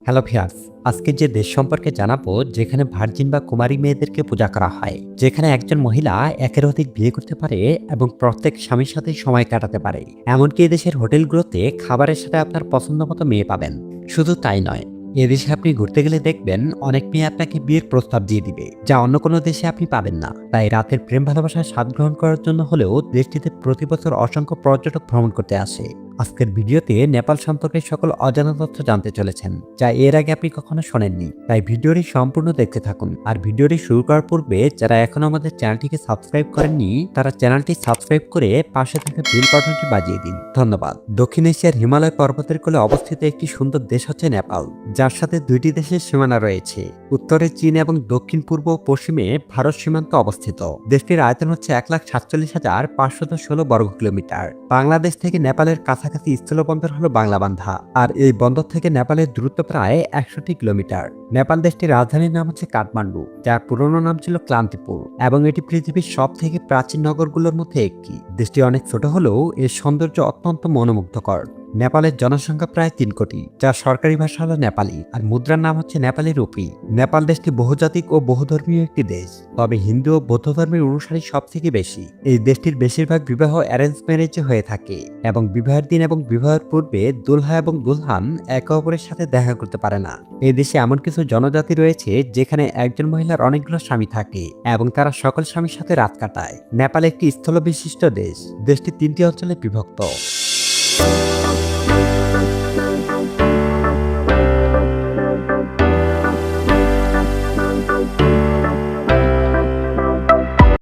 Hello viewers, আজকে যে দেশ সম্পর্কে জানাবো যেখানে ভার্জিন বা কুমারী মেয়েদেরকে পূজা করা হয়, যেখানে একজন মহিলা একের অধিক বিয়ে করতে পারে এবং প্রত্যেক স্বামীর সাথে সময় কাটাতে পারে। এমনকি এদেশের হোটেলগুলোতে খাবারের সাথে আপনার পছন্দ মতো মেয়ে পাবেন। শুধু তাই নয়, এদেশে আপনি ঘুরতে গেলে দেখবেন অনেক মেয়ে আপনাকে বিয়ের প্রস্তাব দিয়ে দিবে, যা অন্য কোনো দেশে আপনি পাবেন না। তাই রাতের প্রেম ভালোবাসার স্বাদ গ্রহণ করার জন্য হলেও দেশটিতে প্রতি বছর অসংখ্য পর্যটক ভ্রমণ করতে আসে। আজকের ভিডিওতে নেপাল সম্পর্কে সকল অজানা তথ্য জানতে চলেছেন, যা এর আগে আপনি কখনো শোনেননি। তাই ভিডিওটি সম্পূর্ণ দেখতে থাকুন। আর ভিডিওটি শুরু করার পূর্বে যারা এখনো আমাদের চ্যানেলটিকে সাবস্ক্রাইব করেননি, তারা চ্যানেলটি সাবস্ক্রাইব করে পাশে থাকা বেল বাটনটি বাজিয়ে দিন। ধন্যবাদ। দক্ষিণ এশিয়ার হিমালয় পর্বতের কোলে অবস্থিত একটি সুন্দর দেশ হচ্ছে নেপাল, যার সাথে দুইটি দেশের সীমানা রয়েছে। উত্তরে চীন এবং দক্ষিণ পূর্ব ও পশ্চিমে ভারত সীমান্ত অবস্থিত। দেশটির আয়তন হচ্ছে 1,47,516 বর্গ কিলোমিটার। বাংলাদেশ থেকে নেপালের কাছাকাছি স্থলবন্দর হলো বাংলাবান্ধা, আর এই বন্দর থেকে নেপালের দূরত্ব প্রায় 100 কিলোমিটার। নেপাল দেশটির রাজধানীর নাম হচ্ছে কাঠমান্ডু, যার পুরনো নাম ছিল ক্লান্তিপুর, এবং এটি পৃথিবীর সব থেকে প্রাচীন নগরগুলোর মধ্যে একটি। দেশটি অনেক ছোট হলেও এর সৌন্দর্য অত্যন্ত মনোমুগ্ধকর। নেপালের জনসংখ্যা প্রায় 3 কোটি, যার সরকারি ভাষা হলো নেপালি, আর মুদ্রার নাম হচ্ছে নেপালি রুপি। নেপাল দেশটি বহুজাতিক ও বহুধর্মীয় একটি দেশ, তবে হিন্দু ও বৌদ্ধ ধর্মের অনুসারী সব থেকে বেশি। এই দেশটির বেশিরভাগ বিবাহ অ্যারেঞ্জ ম্যারেজে হয়ে থাকে, এবং বিবাহের দিন এবং বিবাহের পূর্বে দুলহা এবং দুলহান একে অপরের সাথে দেখা করতে পারে না। এই দেশে এমন কিছু জনজাতি রয়েছে যেখানে একজন মহিলার অনেকগুলো স্বামী থাকে এবং তারা সকল স্বামীর সাথে রাত কাটায়। নেপাল একটি স্থলবিশিষ্ট দেশ। দেশটি 3টি অঞ্চলে বিভক্ত।